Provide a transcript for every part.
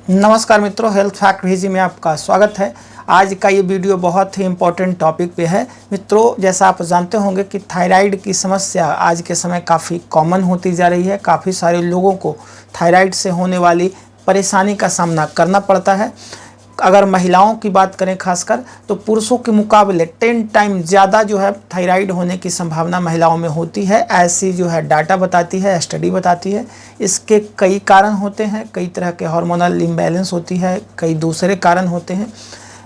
नमस्कार मित्रों, health fact विजी में आपका स्वागत है। आज का ये वीडियो बहुत ही इम्पोर्टेंट टॉपिक पे है। मित्रों, जैसा आप जानते होंगे कि थायराइड की समस्या आज के समय काफ़ी कॉमन होती जा रही है। काफ़ी सारे लोगों को थायराइड से होने वाली परेशानी का सामना करना पड़ता है। अगर महिलाओं की बात करें खासकर, तो पुरुषों के मुकाबले 10 टाइम ज़्यादा जो है थायराइड होने की संभावना महिलाओं में होती है। ऐसी जो है डाटा बताती है, स्टडी बताती है। इसके कई कारण होते हैं, कई तरह के हार्मोनल इम्बैलेंस होती है, कई दूसरे कारण होते हैं।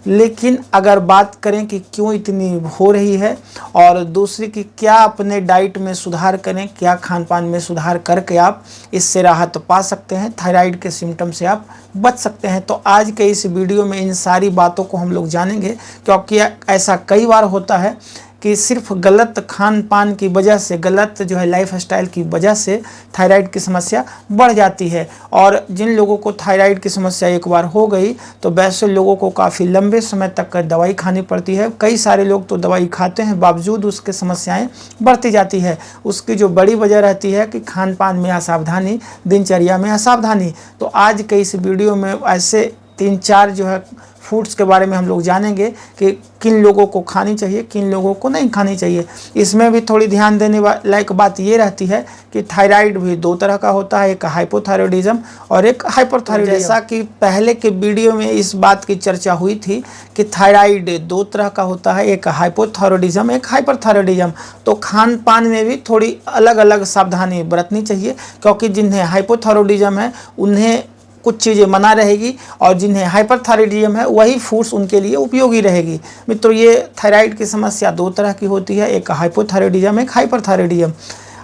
लेकिन अगर बात करें कि क्यों इतनी हो रही है और दूसरी कि क्या अपने डाइट में सुधार करें, क्या खान पान में सुधार करके आप इससे राहत पा सकते हैं, थायराइड के सिम्टम से आप बच सकते हैं, तो आज के इस वीडियो में इन सारी बातों को हम लोग जानेंगे। क्योंकि ऐसा कई बार होता है कि सिर्फ गलत खान पान की वजह से, गलत जो है लाइफ स्टाइल की वजह से थायराइड की समस्या बढ़ जाती है। और जिन लोगों को थायराइड की समस्या एक बार हो गई तो वैसे लोगों को काफ़ी लंबे समय तक दवाई खानी पड़ती है। कई सारे लोग तो दवाई खाते हैं, बावजूद उसके समस्याएं बढ़ती जाती है। उसकी जो बड़ी वजह रहती है कि खान पान में असावधानी, दिनचर्या में असावधानी। तो आज के इस वीडियो में ऐसे 3-4 जो है फूड्स के बारे में हम लोग जानेंगे कि किन लोगों को खानी चाहिए, किन लोगों को नहीं खानी चाहिए। इसमें भी थोड़ी ध्यान देने लायक बात ये रहती है कि थायराइड भी 2 तरह का होता है, एक हाइपोथायरॉयडिज्म और एक हाइपरथायरॉयडिज्म। जैसा कि पहले के वीडियो में इस बात की चर्चा हुई थी कि थायराइड 2 तरह का होता है, एक हाइपोथायरॉयडिज्म, एक हाइपरथायरॉयडिज्म। तो खान पान में भी थोड़ी अलग अलग सावधानी बरतनी चाहिए, क्योंकि जिन्हें हाइपोथायरॉयडिज्म है उन्हें कुछ चीज़ें मना रहेगी और जिन्हें हाइपरथायरॉयडिज्म है वही फूड्स उनके लिए उपयोगी रहेगी। मित्रों, ये थायराइड की समस्या 2 तरह की होती है, एक हाइपोथायरॉयडिज्म, एक हाइपरथायरॉयडिज्म।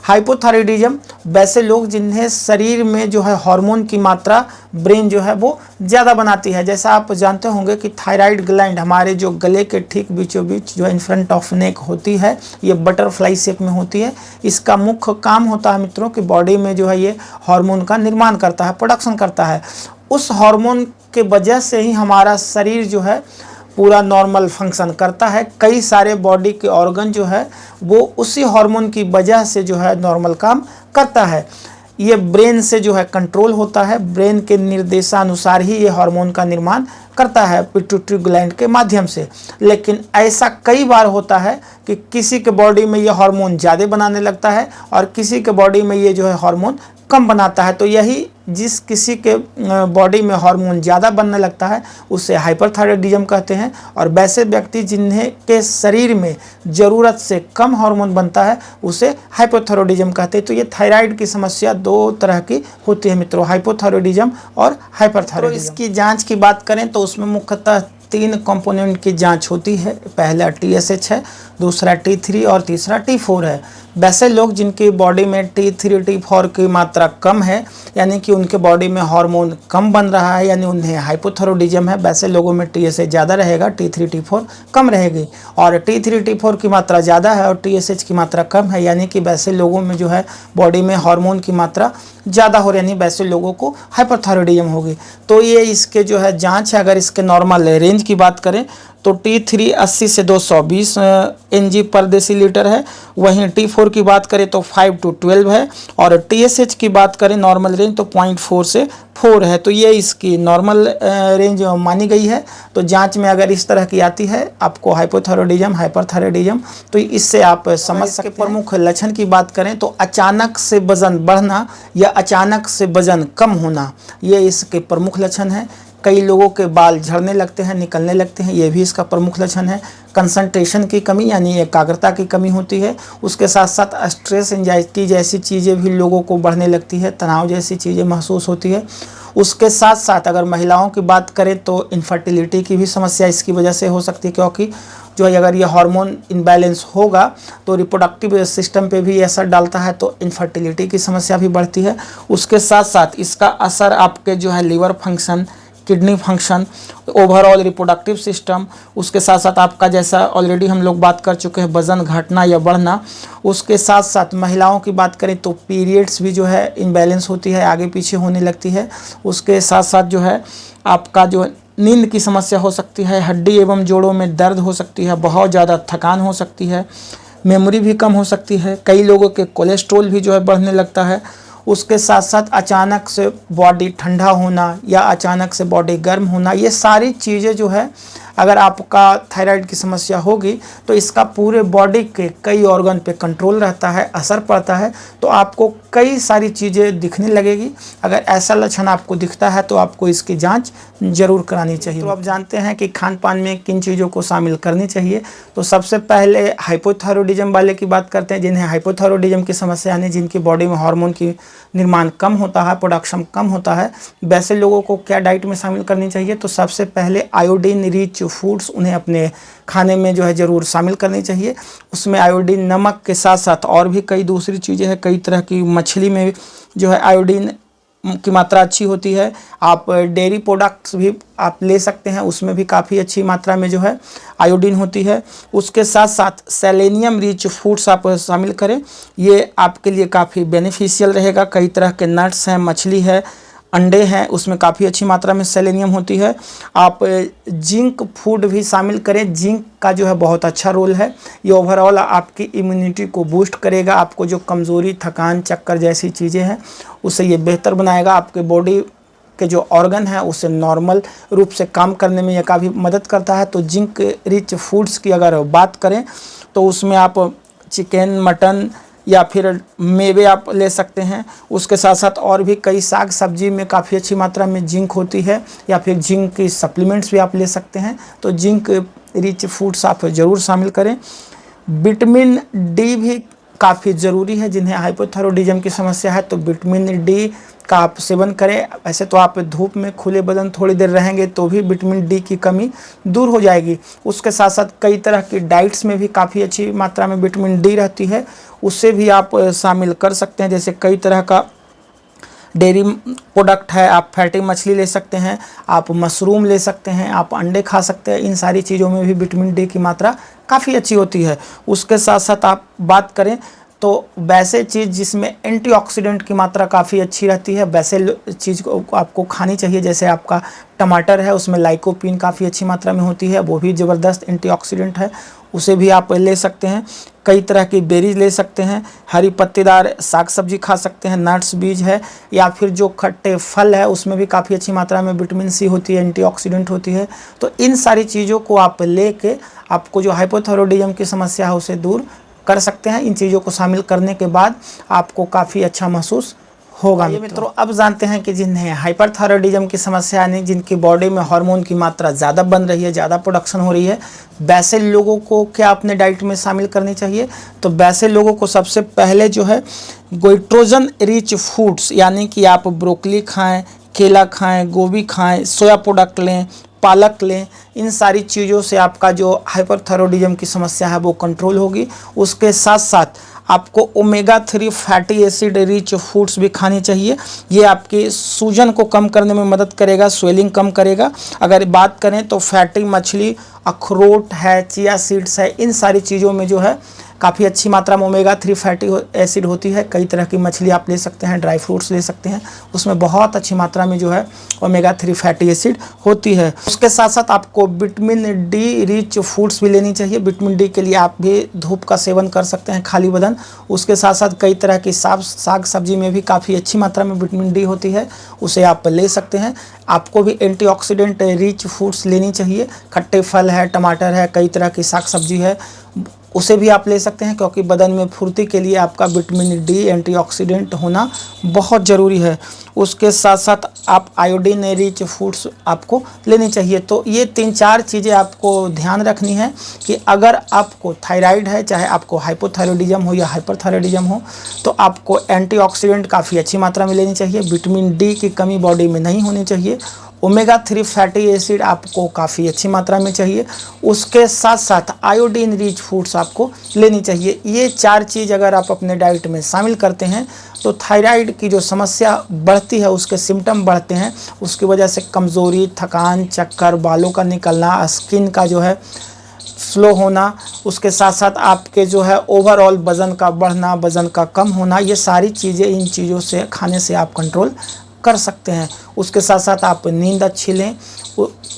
हाइपोथायरॉयडिज्म वैसे लोग जिन्हें शरीर में जो है हार्मोन की मात्रा ब्रेन जो है वो ज़्यादा बनाती है। जैसा आप जानते होंगे कि थायराइड ग्लैंड हमारे जो गले के ठीक बीचों बीच जो इन फ्रंट ऑफ नेक होती है, ये बटरफ्लाई शेप में होती है। इसका मुख्य काम होता है मित्रों कि बॉडी में जो है ये हार्मोन का निर्माण करता है, प्रोडक्शन करता है। उस हार्मोन के वजह से ही हमारा शरीर जो है पूरा नॉर्मल फंक्शन करता है। कई सारे बॉडी के ऑर्गन जो है वो उसी हार्मोन की वजह से जो है नॉर्मल काम करता है। ये ब्रेन से जो है कंट्रोल होता है, ब्रेन के निर्देशानुसार ही ये हार्मोन का निर्माण करता है पिट्यूटरी ग्लैंड के माध्यम से। लेकिन ऐसा कई बार होता है कि किसी के बॉडी में ये हार्मोन ज़्यादा बनाने लगता है और किसी के बॉडी में ये जो है हार्मोन कम बनाता है। तो यही जिस किसी के बॉडी में हार्मोन ज़्यादा बनने लगता है उसे हाइपरथायरॉयडिज्म कहते हैं, और वैसे व्यक्ति जिन्हें के शरीर में ज़रूरत से कम हार्मोन बनता है उसे हाइपोथायरॉयडिज्म कहते हैं। तो ये थायराइड की समस्या 2 तरह की होती है मित्रों, हाइपोथायरॉयडिज्म और हाइपरथायरॉयडिज्म। तो इसकी जाँच की बात करें तो उसमें मुख्यतः 3 कंपोनेंट की जांच होती है। पहला TSH है, दूसरा T3 और तीसरा T4 है। वैसे लोग जिनकी बॉडी में T3 T4 की मात्रा कम है, यानी कि उनके बॉडी में हार्मोन कम बन रहा है, यानी उन्हें हाइपोथायरॉयडिज्म है, वैसे लोगों में TSH ज़्यादा रहेगा, T3 T4 कम रहेगी। और T3 T4 की मात्रा ज़्यादा है और TSH की मात्रा कम है, यानी कि वैसे लोगों में जो है बॉडी में हार्मोन की मात्रा ज़्यादा हो रही, यानी वैसे लोगों को हाइपरथायरॉयडिज्म होगी। तो ये इसके जो है जांच है। अगर इसके नॉर्मल रेंज की बात करें तो T3 80 से 220 Ng पर डेसीलीटर है, वहीं T4 की बात करें तो 5 to 12 है, और TSH की बात करें नॉर्मल रेंज तो 0.4 से 4 है। तो ये इसकी नॉर्मल रेंज मानी गई है। तो जांच में अगर इस तरह की आती है आपको हाइपोथायरॉयडिज्म, हाइपरथायरॉयडिज्म, तो इससे आप समझ सकते हैं। प्रमुख लक्षण की बात करें तो अचानक से वजन बढ़ना या अचानक से वजन कम होना, ये इसके प्रमुख लक्षण हैं। कई लोगों के बाल झड़ने लगते हैं, निकलने लगते हैं, ये भी इसका प्रमुख लक्षण है। कंसंट्रेशन की कमी यानी एकाग्रता की कमी होती है। उसके साथ साथ स्ट्रेस, एंजाइटी जैसी चीज़ें भी लोगों को बढ़ने लगती है, तनाव जैसी चीज़ें महसूस होती है। उसके साथ साथ अगर महिलाओं की बात करें तो इनफर्टिलिटी की भी समस्या इसकी वजह से हो सकती है, क्योंकि जो है अगर ये हार्मोन इम्बैलेंस होगा तो रिप्रोडक्टिव सिस्टम पे भी असर डालता है, तो इनफर्टिलिटी की समस्या भी बढ़ती है। उसके साथ साथ इसका असर आपके जो है liver function, kidney function, overall reproductive system, उसके साथ साथ आपका जैसा ऑलरेडी हम लोग बात कर चुके हैं वज़न घटना या बढ़ना। उसके साथ साथ महिलाओं की बात करें तो पीरियड्स भी जो है इम्बैलेंस होती है, आगे पीछे होने लगती है। उसके साथ साथ जो है आपका जो नींद की समस्या हो सकती है, हड्डी एवं जोड़ों में दर्द हो सकती है, बहुत ज़्यादा थकान हो सकती है, मेमोरी भी कम हो सकती है। कई लोगों के कोलेस्ट्रॉल भी जो है बढ़ने लगता है। उसके साथ साथ अचानक से बॉडी ठंडा होना या अचानक से बॉडी गर्म होना, ये सारी चीज़ें जो है अगर आपका थायराइड की समस्या होगी तो इसका पूरे बॉडी के कई ऑर्गन पे कंट्रोल रहता है, असर पड़ता है, तो आपको कई सारी चीज़ें दिखने लगेगी। अगर ऐसा लक्षण आपको दिखता है तो आपको इसकी जांच जरूर करानी चाहिए। तो आप जानते हैं कि खान पान में किन चीज़ों को शामिल करनी चाहिए। तो सबसे पहले हाइपोथायरॉयडिज्म वाले की बात करते हैं, जिन्हें हाइपोथायरॉयडिज्म की समस्या यानी जिनकी बॉडी में हार्मोन की निर्माण कम होता है, प्रोडक्शन कम होता है, वैसे लोगों को क्या डाइट में शामिल करनी चाहिए। तो सबसे पहले आयोडीन रिच फूड्स उन्हें अपने खाने में जो है ज़रूर शामिल करनी चाहिए। उसमें आयोडीन, नमक के साथ साथ और भी कई दूसरी चीज़ें हैं, कई तरह की मछली में जो है आयोडीन की मात्रा अच्छी होती है। आप डेयरी प्रोडक्ट्स भी आप ले सकते हैं, उसमें भी काफ़ी अच्छी मात्रा में जो है आयोडीन होती है। उसके साथ साथ सेलेनियम रिच फूड्स आप शामिल करें, ये आपके लिए काफ़ी बेनिफिशियल रहेगा। कई तरह के नट्स हैं, मछली है, अंडे हैं, उसमें काफ़ी अच्छी मात्रा में सेलेनियम होती है। आप जिंक फूड भी शामिल करें, जिंक का जो है बहुत अच्छा रोल है। ये ओवरऑल आपकी इम्यूनिटी को बूस्ट करेगा, आपको जो कमज़ोरी, थकान, चक्कर जैसी चीज़ें हैं उसे ये बेहतर बनाएगा। आपके बॉडी के जो ऑर्गन है उसे नॉर्मल रूप से काम करने में यह काफ़ी मदद करता है। तो जिंक रिच फूड्स की अगर बात करें तो उसमें आप चिकन, मटन या फिर मेवे आप ले सकते हैं। उसके साथ साथ और भी कई साग सब्जी में काफ़ी अच्छी मात्रा में जिंक होती है, या फिर जिंक की सप्लीमेंट्स भी आप ले सकते हैं। तो जिंक रिच फूड्स आप ज़रूर शामिल करें। विटामिन डी भी काफ़ी ज़रूरी है, जिन्हें हाइपोथायरॉयडिज्म की समस्या है तो विटामिन डी का आप सेवन करें। वैसे तो आप धूप में खुले बदन थोड़ी देर रहेंगे तो भी विटामिन डी की कमी दूर हो जाएगी। उसके साथ साथ कई तरह की डाइट्स में भी काफ़ी अच्छी मात्रा में विटामिन डी रहती है, उससे भी आप शामिल कर सकते हैं। जैसे कई तरह का डेयरी प्रोडक्ट है, आप फैटी मछली ले सकते हैं, आप मशरूम ले सकते हैं, आप अंडे खा सकते हैं। इन सारी चीज़ों में भी विटामिन डी की मात्रा काफ़ी अच्छी होती है। उसके साथ साथ आप बात करें तो वैसे चीज़ जिसमें एंटीऑक्सीडेंट की मात्रा काफ़ी अच्छी रहती है, वैसे चीज़ को आपको खानी चाहिए। जैसे आपका टमाटर है, उसमें लाइकोपीन काफ़ी अच्छी मात्रा में होती है, वो भी ज़बरदस्त एंटीऑक्सीडेंट है, उसे भी आप ले सकते हैं। कई तरह की बेरीज ले सकते हैं, हरी पत्तेदार साग सब्जी खा सकते हैं, नट्स, बीज है, या फिर जो खट्टे फल है उसमें भी काफ़ी अच्छी मात्रा में विटामिन सी होती है, एंटीऑक्सीडेंट होती है। तो इन सारी चीज़ों को आप लेके आपको जो हाइपोथायरॉयडिज्म की समस्या है उसे दूर कर सकते हैं। इन चीज़ों को शामिल करने के बाद आपको काफ़ी अच्छा महसूस होगा। मित्रों, अब जानते हैं कि जिन्हें हाइपरथायरॉयडिज्म की समस्या यानी जिनकी बॉडी में हार्मोन की मात्रा ज़्यादा बन रही है, ज़्यादा प्रोडक्शन हो रही है, वैसे लोगों को क्या अपने डाइट में शामिल करनी चाहिए। तो वैसे लोगों को सबसे पहले जो है गोइट्रोजन रिच फूड्स यानी कि आप ब्रोकली खाएँ, केला खाएँ, गोभी खाएँ, सोया प्रोडक्ट लें, पालक लें। इन सारी चीज़ों से आपका जो हाइपरथायरॉयडिज्म की समस्या है वो कंट्रोल होगी। उसके साथ साथ आपको omega 3 fatty acid rich foods भी खानी चाहिए। ये आपकी सूजन को कम करने में मदद करेगा, स्वेलिंग कम करेगा। अगर बात करें तो फैटी मछली, अखरोट है, चिया सीड्स है, इन सारी चीज़ों में जो है काफ़ी अच्छी मात्रा में ओमेगा 3 फैटी एसिड होती है। कई तरह की मछली आप ले सकते हैं, ड्राई फ्रूट्स ले सकते हैं, उसमें बहुत अच्छी मात्रा में जो है ओमेगा 3 फैटी एसिड होती है। उसके साथ साथ आपको विटामिन डी रिच फूड्स भी लेनी चाहिए। विटामिन डी के लिए आप भी धूप का सेवन कर सकते हैं खाली बदन। उसके साथ साथ कई तरह की साग सब्जी में भी काफ़ी अच्छी मात्रा में विटामिन डी होती है, उसे आप ले सकते हैं। आपको भी एंटीऑक्सीडेंट रिच फूड्स लेनी चाहिए। खट्टे फल है, टमाटर है, कई तरह की साग सब्जी है, उसे भी आप ले सकते हैं, क्योंकि बदन में फुर्ती के लिए आपका विटामिन डी एंटीऑक्सीडेंट होना बहुत ज़रूरी है। उसके साथ साथ आप आयोडीन रिच फूड्स आपको लेनी चाहिए। तो ये 3-4 चीज़ें आपको ध्यान रखनी है कि अगर आपको थायराइड है, चाहे आपको हाइपोथायरॉयडिज्म हो या हाइपरथायरॉयडिज्म हो, तो आपको एंटीऑक्सीडेंट काफ़ी अच्छी मात्रा में लेनी चाहिए। विटामिन डी की कमी बॉडी में नहीं होनी चाहिए। ओमेगा 3 फैटी एसिड आपको काफ़ी अच्छी मात्रा में चाहिए। उसके साथ साथ आयोडीन रिच फूड्स आपको लेनी चाहिए। ये 4 चीज़ अगर आप अपने डाइट में शामिल करते हैं तो थायराइड की जो समस्या बढ़ती है, उसके सिम्टम बढ़ते हैं, उसकी वजह से कमज़ोरी, थकान, चक्कर, बालों का निकलना, स्किन का जो है स्लो होना, उसके साथ साथ आपके जो है ओवरऑल वज़न का बढ़ना, वज़न का कम होना, ये सारी चीज़ें इन चीज़ों से खाने से आप कंट्रोल कर सकते हैं। उसके साथ साथ आप नींद अच्छी लें,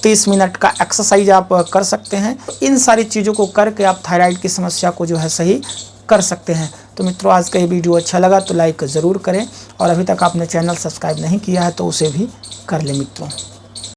30 मिनट का एक्सरसाइज आप कर सकते हैं। इन सारी चीज़ों को करके आप थायराइड की समस्या को जो है सही कर सकते हैं। तो तो मित्रों आज का ये वीडियो अच्छा लगा तो लाइक ज़रूर करें और अभी तक आपने चैनल सब्सक्राइब नहीं किया है तो उसे भी कर लें मित्रों।